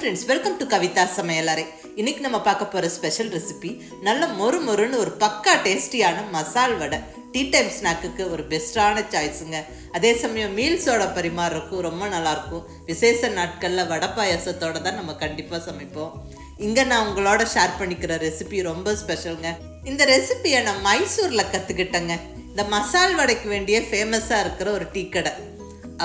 Friends, welcome to Kavitha சமையலறை. இன்னைக்கு நம்ம பார்க்க போகிற ஸ்பெஷல் ரெசிபி நல்ல மொறு மொறுன்னு ஒரு பக்கா டேஸ்டியான மசால் வடை. டீ டைம் ஸ்நாக்குக்கு ஒரு பெஸ்ட்டான சாய்ஸுங்க. அதே சமயம் மீல்ஸோட பரிமாறக்கும் ரொம்ப நல்லாயிருக்கும். விசேஷ நாட்களில் வடை பாயாசத்தோடு தான் நம்ம கண்டிப்பாக சமைப்போம். இங்கே நான் உங்களோட ஷேர் பண்ணிக்கிற ரெசிபி ரொம்ப ஸ்பெஷலுங்க. இந்த ரெசிபியை நான் மைசூரில் கற்றுக்கிட்டேங்க. இந்த மசால் வடைக்கு வேண்டிய ஃபேமஸாக இருக்கிற ஒரு டீ கடை,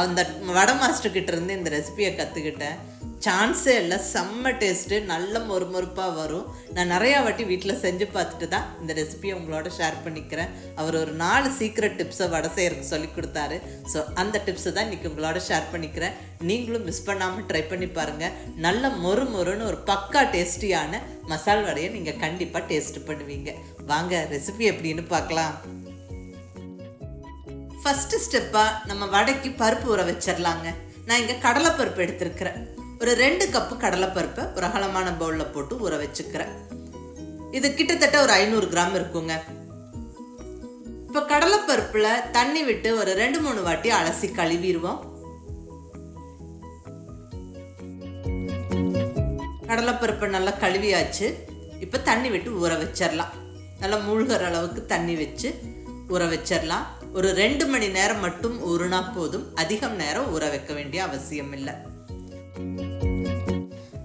அந்த வடை மாஸ்டர்கிட்ட இருந்து இந்த ரெசிபியை கற்றுக்கிட்டேன். சான்ஸே இல்லை, செம்ம டேஸ்ட்டு, நல்ல மொறுமொறுப்பாக வரும். நான் நிறையா வாட்டி வீட்டில் செஞ்சு பார்த்துட்டு தான் இந்த ரெசிபியை உங்களோட ஷேர் பண்ணிக்கிறேன். அவர் ஒரு 4 சீக்ரெட் டிப்ஸை வடை செய்யறதுக்கு சொல்லி கொடுத்தாரு. ஸோ அந்த டிப்ஸை தான் இன்றைக்கி உங்களோட ஷேர் பண்ணிக்கிறேன். நீங்களும் மிஸ் பண்ணாமல் ட்ரை பண்ணி பாருங்கள். நல்ல மொறுன்னு ஒரு பக்கா டேஸ்டியான மசால் வடையை நீங்கள் கண்டிப்பாக டேஸ்ட்டு பண்ணுவீங்க. வாங்க ரெசிபி எப்படின்னு பார்க்கலாம். ஃபஸ்ட்டு ஸ்டெப்பாக நம்ம வடைக்கு பருப்பு ஊற வச்சிடலாங்க. நான் இங்கே கடலைப்பருப்பு எடுத்துருக்கிறேன். ஒரு 2 கப்பு கடலைப்பருப்பை ஒரு அகலமான பவுலில் போட்டு ஊற வச்சுக்கிறேன். இது கிட்டத்தட்ட ஒரு 500 கிராம் இருக்குங்க. இப்போ கடலைப்பருப்பில் தண்ணி விட்டு ஒரு 2-3 வாட்டி அலசி கழுவிடுவோம். கடலைப்பருப்பை நல்லா கழுவியாச்சு. இப்போ தண்ணி விட்டு ஊற வச்சிடலாம். நல்லா மூழ்கிற அளவுக்கு தண்ணி வச்சு ஊற வச்சிடலாம். ஒரு 2 மணி நேரம் மட்டும் ஊறினா போதும். அதிகம் நேரம் ஊற வைக்க வேண்டிய அவசியம் இல்லை.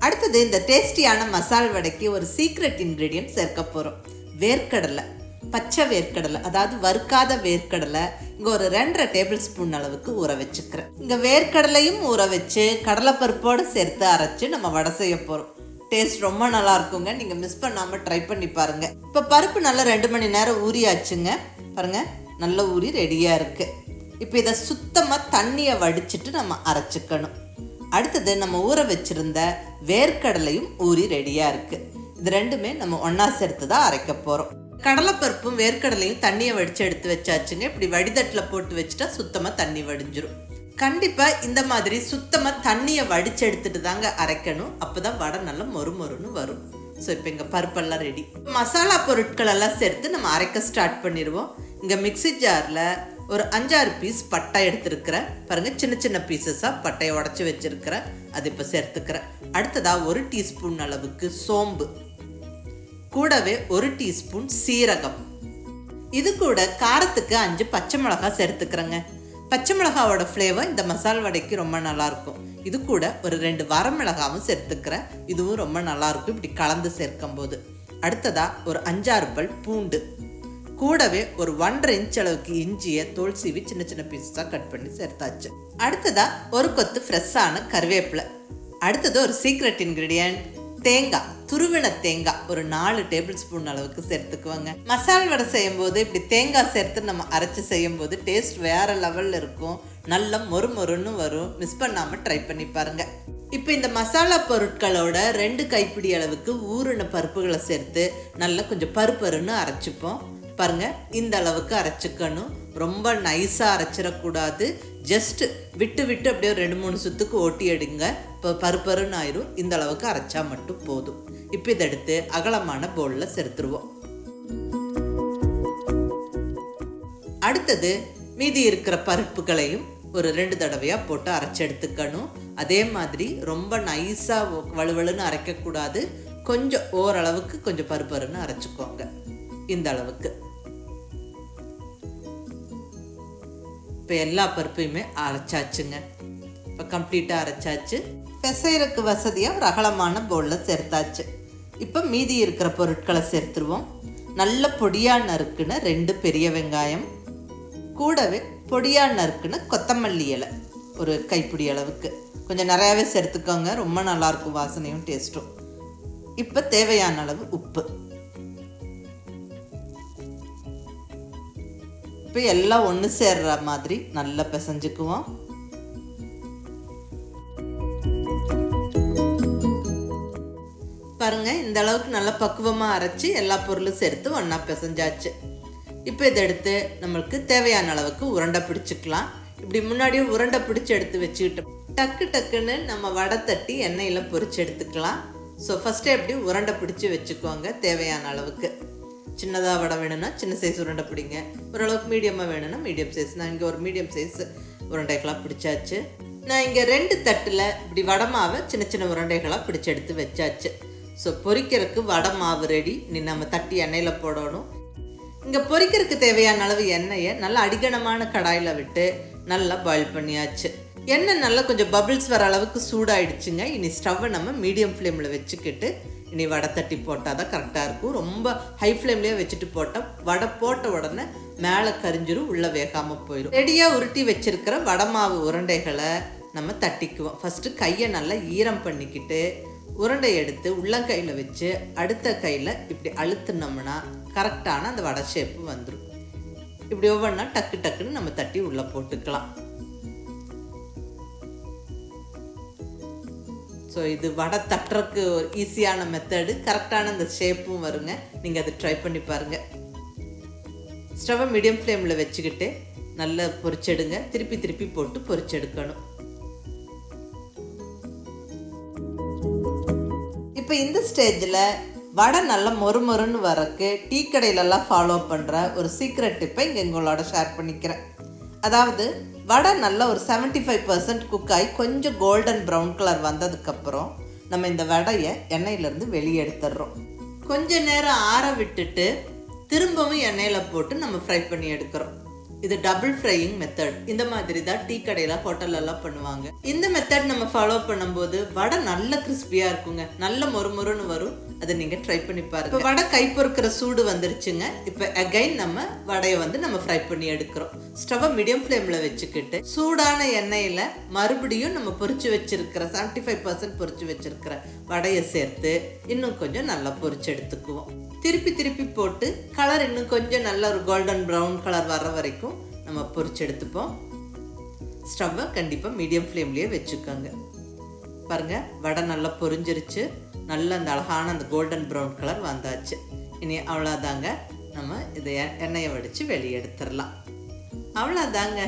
அடுத்தது, இந்த டேஸ்டியான மசால் வடைக்கு ஒரு சீக்ரெட் இன்க்ரீடியன்ட் சேர்க்க போகிறோம். வேர்க்கடலை, பச்சை வேர்க்கடலை, அதாவது வறுக்காத வேர்க்கடலை. இங்கே ஒரு 2.5 டேபிள் ஸ்பூன் அளவுக்கு ஊற வச்சுக்கிறேன். இங்கே வேர்க்கடலையும் ஊற வச்சு கடலைப்பருப்போடு சேர்த்து அரைச்சி நம்ம வடை செய்ய போகிறோம். டேஸ்ட் ரொம்ப நல்லா இருக்குங்க. நீங்கள் மிஸ் பண்ணாமல் ட்ரை பண்ணி பாருங்கள். இப்போ பருப்பு நல்லா 2 மணி நேரம் ஊறியாச்சுங்க. பாருங்கள், நல்ல ஊறி ரெடியாக இருக்குது. இப்போ இதை சுத்தமாக தண்ணியை வடிச்சிட்டு நம்ம அரைச்சிக்கணும். அடுத்தது, நம்ம ஊற வச்சுருந்த வேர்க்கடலையும் ஊறி ரெடியாக இருக்குது. இது ரெண்டுமே நம்ம ஒன்றா சேர்த்து தான் அரைக்க போகிறோம். கடலைப்பருப்பும் வேர்க்கடலையும் தண்ணியை வடித்து எடுத்து வச்சாச்சுங்க. இப்படி வடிதட்டில் போட்டு வச்சுட்டா சுத்தமாக தண்ணி வடிஞ்சிரும். கண்டிப்பாக இந்த மாதிரி சுத்தமாக தண்ணியை வடித்து எடுத்துட்டு தாங்க அரைக்கணும். அப்போ தான் வடை நல்லா மொறுன்னு வரும். ஸோ இப்போ இங்கே பருப்பெல்லாம் ரெடி. மசாலா பொருட்கள் எல்லாம் சேர்த்து நம்ம அரைக்க ஸ்டார்ட் பண்ணிடுவோம். இங்கே மிக்ஸி ஜாரில் ஒரு 5-6 பீஸ் பட்டை எடுத்துருக்கிறேன். பாருங்கள், சின்ன சின்ன பீசஸாக பட்டையை உடச்சி வச்சுருக்கிறேன். அது இப்போ சேர்த்துக்கிறேன். அடுத்ததாக 1 டீஸ்பூன் அளவுக்கு சோம்பு, கூடவே 1 டீஸ்பூன் சீரகம். இது கூட காரத்துக்கு 5 பச்சை மிளகாய் சேர்த்துக்கிறேங்க. பச்சை மிளகாவோட ஃப்ளேவர் இந்த மசால் வடைக்கு ரொம்ப நல்லாயிருக்கும். இது கூட ஒரு 2 வரமிளகாவும் சேர்த்துக்கிறேன். இதுவும் ரொம்ப நல்லாயிருக்கும் இப்படி கலந்து சேர்க்கும் போது. அடுத்ததாக ஒரு 5-6 பல் பூண்டு, கூடவே ஒரு 1.5 இன்ச் அளவுக்கு இஞ்சியை தோல் சீவி சின்ன சின்ன பீஸாக கட் பண்ணி சேர்த்தாச்சு. அடுத்ததாக ஒரு கொத்து ஃப்ரெஷ்ஷான கருவேப்பிலை. அடுத்தது ஒரு சீக்ரெட் இன்க்ரீடியன்ட், தேங்காய், துருவின தேங்காய் ஒரு 4 டேபிள் ஸ்பூன் அளவுக்கு சேர்த்துக்குவாங்க. மசால் வடை செய்யும் போது இப்படி தேங்காய் சேர்த்து நம்ம அரைச்சி செய்யும் போது டேஸ்ட் வேற லெவலில் இருக்கும். நல்ல மொறுன்னு வரும். மிஸ் பண்ணாமல் ட்ரை பண்ணி பாருங்க. இப்போ இந்த மசாலா பொருட்களோட 2 கைப்பிடி அளவுக்கு ஊறின பருப்புகளை சேர்த்து நல்லா கொஞ்சம் பருப்பருன்னு அரைச்சிப்போம். பாருங்க, இந்த அளவுக்கு அரைச்சிக்கணும். ரொம்ப நைஸாக அரைச்சிடக்கூடாது. ஜஸ்ட் விட்டு விட்டு அப்படியே 2-3 சுத்துக்கு ஓட்டி எடுங்க. இப்போ பருப்பருன்னு ஆயிரும். இந்த அளவுக்கு அரைச்சா மட்டும் போதும். இப்போ இதை எடுத்து அகலமான பவுலில் சேர்த்துருவோம். அடுத்தது, மீதி இருக்கிற பருப்புகளையும் ஒரு 2 தடவையாக போட்டு அரைச்சி எடுத்துக்கணும். அதே மாதிரி ரொம்ப நைஸாக வலுவலுன்னு அரைக்கக்கூடாது. கொஞ்சம் ஓரளவுக்கு கொஞ்சம் பருப்பருன்னு அரைச்சிக்கோங்க. இந்த அளவுக்கு. இப்போ எல்லா பருப்பையுமே அரைச்சாச்சுங்க. இப்போ கம்ப்ளீட்டாக அரைச்சாச்சு. பிசைறதுக்கு வசதியாக ஒரு அகலமான பவுலில் சேர்த்தாச்சு. இப்போ மீதி இருக்கிற பொருட்களை சேர்த்துருவோம். நல்ல பொடியாக நறுக்குன 2 பெரிய வெங்காயம், கூடவே பொடியாக நறுக்குன கொத்தமல்லி இலை ஒரு கைப்பிடி அளவுக்கு. கொஞ்சம் நிறையாவே சேர்த்துக்கோங்க, ரொம்ப நல்லாயிருக்கும் வாசனையும் டேஸ்ட்டும். இப்போ தேவையான அளவு உப்பு. இப்போ எல்லாம் ஒன்று சேர்ற மாதிரி நல்லா பிசைஞ்சுக்குவோம். பாருங்க, இந்த அளவுக்கு நல்லா பக்குவமாக அரைச்சி எல்லா பொருளும் சேர்த்து ஒன்றா பிசைஞ்சாச்சு. இப்போ இதை எடுத்து நம்மளுக்கு தேவையான அளவுக்கு உருண்டை பிடிச்சிக்கலாம். இப்படி முன்னாடியே உருண்டை பிடிச்சி எடுத்து வச்சுக்கிட்டோம். டக்குன்னு நம்ம வடை தட்டி எண்ணெயில் பொரிச்சு எடுத்துக்கலாம். ஸோ ஃபஸ்ட்டே எப்படி உருண்டை பிடிச்சி வச்சுக்கோங்க. தேவையான அளவுக்கு சின்னதாக வடை வேணும்னா சின்ன சைஸ் உருண்டை பிடிங்க. ஓரளவுக்கு மீடியமாக வேணும்னா மீடியம் சைஸ். நான் இங்கே ஒரு மீடியம் சைஸ் உருண்டைக்கெல்லாம் பிடிச்சாச்சு. நான் இங்கே 2 தட்டில் இப்படி வடை மாவை சின்ன சின்ன உருண்டைகளாக பிடிச்சி எடுத்து வச்சாச்சு. ஸோ பொரிக்கிறதுக்கு வடை மாவு ரெடி. நீ நம்ம தட்டி எண்ணெயில் போடணும். இங்கே பொரிக்கிறதுக்கு தேவையான அளவு எண்ணெயை நல்லா அடிகனமான கடாயில் விட்டு நல்லா பாயில் பண்ணியாச்சு. எண்ணெய் நல்லா கொஞ்சம் பபிள்ஸ் வர அளவுக்கு சூடாயிடுச்சுங்க. இனி ஸ்டவ்வை நம்ம மீடியம் ஃப்ளேமில் வச்சுக்கிட்டு இனி வடை தட்டி போட்டால் தான் கரெக்டாக இருக்கும். ரொம்ப ஹை ஃப்ளேம்லேயே வச்சுட்டு போட்டால் வடை போட்ட உடனே மேலே கரிஞ்சிரும், உள்ளே வேகாமல் போயிடும். ரெடியாக உருட்டி வச்சிருக்கிற வடை மாவு உருண்டைகளை நம்ம தட்டிக்குவோம். ஃபஸ்ட்டு கையை நல்லா ஈரம் பண்ணிக்கிட்டு உருண்டை எடுத்து உள்ளங்கையில் வச்சு அடுத்த கையில் இப்படி அழுத்துனோம்னா கரெக்டான அந்த வடை ஷேப்பு வந்துடும். இப்படி ஒவ்வொன்றா டக்கு டக்குன்னு நம்ம தட்டி உள்ளே போட்டுக்கலாம். ஸோ இது வடை தட்டுறதுக்கு ஒரு ஈஸியான மெத்தடு. கரெக்டான அந்த ஷேப்பும் வருங்க. நீங்கள் அதை ட்ரை பண்ணி பாருங்கள். ஸ்டவ்வை மீடியம் ஃப்ளேமில் வச்சுக்கிட்டு நல்லா பொரிச்செடுங்க. திருப்பி திருப்பி போட்டு பொரிச்செடுக்கணும். இப்போ இந்த ஸ்டேஜில் வடை நல்லா மொறுமொறுன்னு வரக்கு டீ கடையிலலாம் ஃபாலோ பண்ணுற ஒரு சீக்ரெட் டிப்பை இங்கே உங்களோட ஷேர் பண்ணிக்கிறேன். அதாவது வடை நல்லா ஒரு 75% குக் ஆகி கொஞ்சம் கோல்டன் ப்ரௌன் கலர் வந்ததுக்கப்புறம் நம்ம இந்த வடையை எண்ணெயிலேருந்து வெளியே எடுத்துடுறோம். கொஞ்ச நேரம் ஆற விட்டுட்டு திரும்பவும் எண்ணெயில் போட்டு நம்ம ஃப்ரை பண்ணி எடுக்கிறோம். இது டபுள் ஃப்ரையிங் மெத்தட். இந்த மாதிரி தான் டீ கடையில் ஹோட்டல்லலாம் பண்ணுவாங்க. இந்த மெத்தட் நம்ம ஃபாலோ பண்ணும்போது வடை நல்ல கிறிஸ்பியாக இருக்குங்க. நல்ல மொறுமொறுன்னு வரும். அதை நீங்கள் ட்ரை பண்ணி பாருங்க. இப்போ வடை கை பொறுக்கிற சூடு வந்துருச்சுங்க. இப்போ அகைன் நம்ம வடையை நம்ம ஃப்ரை பண்ணி எடுக்கிறோம். ஸ்டவ்வை மீடியம் ஃப்ளேமில் வச்சுக்கிட்டு சூடான எண்ணெயில் மறுபடியும் நம்ம பொரிச்சு வச்சிருக்கிற 75% பொரிச்சு வச்சிருக்கிற வடையை சேர்த்து இன்னும் கொஞ்சம் நல்லா பொரிச்சு எடுத்துக்குவோம். திருப்பி திருப்பி போட்டு கலர் இன்னும் கொஞ்சம் நல்ல ஒரு கோல்டன் ப்ரௌன் கலர் வர்ற வரைக்கும் நம்ம பொரிச்சு எடுத்துப்போம். ஸ்டவ்வை கண்டிப்பாக மீடியம் ஃப்ளேம்லேயே வச்சுக்கோங்க. பாருங்கள், வடை நல்லா பொரிஞ்சிருச்சு. நல்ல அந்த அழகான அந்த கோல்டன் ப்ரௌன் கலர் வந்தாச்சு. இனி அவ்வளோதாங்க. நம்ம இதை எண்ணெயை வடித்து வெளியே எடுத்துடலாம். அவ்வளோதாங்க.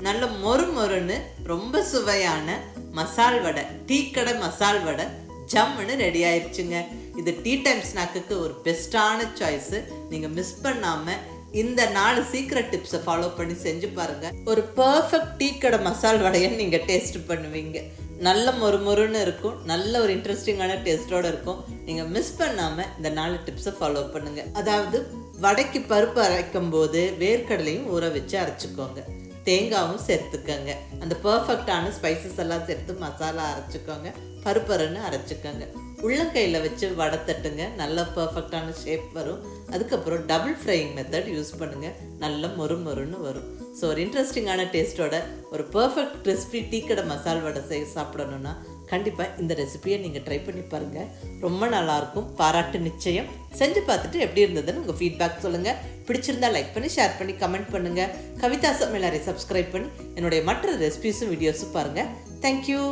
நல்ல மொறுன்னு ரொம்ப சுவையான மசால் வடை, டீ கடை மசால் வடை ஜம்முன்னு ரெடி ஆயிடுச்சுங்க. இது டீ டைம் ஸ்நாக்குக்கு ஒரு பெஸ்ட்டான சாய்ஸு. நீங்கள் மிஸ் பண்ணாமல் இந்த 4 சீக்ரெட் டிப்ஸை ஃபாலோ பண்ணி செஞ்சு பாருங்கள். ஒரு பர்ஃபெக்ட் டீ கடை மசால் வடையை நீங்கள் டேஸ்ட் பண்ணுவீங்க. நல்ல மொறுன்னு இருக்கும். நல்ல ஒரு இன்ட்ரெஸ்டிங்கான டேஸ்ட்டோடு இருக்கும். நீங்கள் மிஸ் பண்ணாமல் இந்த 4 டிப்ஸை ஃபாலோ பண்ணுங்கள். அதாவது வடைக்கு பருப்பு அரைக்கும் போது வேர்க்கடலையும் ஊற வச்சு அரைச்சிக்கோங்க. தேங்காயும் சேர்த்துக்கோங்க. அந்த பர்ஃபெக்டான ஸ்பைசஸ் எல்லாம் சேர்த்து மசாலா அரைச்சிக்கோங்க. பருப்பருன்னு அரைச்சிக்கோங்க. உள்ளங்கையில் வச்சு வடை தட்டுங்க. நல்ல பர்ஃபெக்டான ஷேப் வரும். அதுக்கப்புறம் டபுள் ஃப்ரையிங் மெத்தட் யூஸ் பண்ணுங்கள். நல்ல மொறுன்னு வரும். ஸோ ஒரு இன்ட்ரெஸ்டிங்கான டேஸ்ட்டோட ஒரு பர்ஃபெக்ட் கிறிஸ்பி டீ கடை மசால் வடை சாப்பிடணுன்னா கண்டிப்பாக இந்த ரெசிபியை நீங்கள் ட்ரை பண்ணி பாருங்கள். ரொம்ப நல்லாயிருக்கும். பாராட்டு நிச்சயம். செஞ்சு பார்த்துட்டு எப்படி இருந்ததுன்னு உங்கள் ஃபீட்பேக் சொல்லுங்கள். பிடிச்சிருந்தா லைக் பண்ணி, ஷேர் பண்ணி, கமெண்ட் பண்ணுங்கள். கவிதா சமையலறை சப்ஸ்கிரைப் பண்ணி என்னுடைய மற்ற ரெசிபிஸும் வீடியோஸும் பாருங்கள். தேங்க்யூ.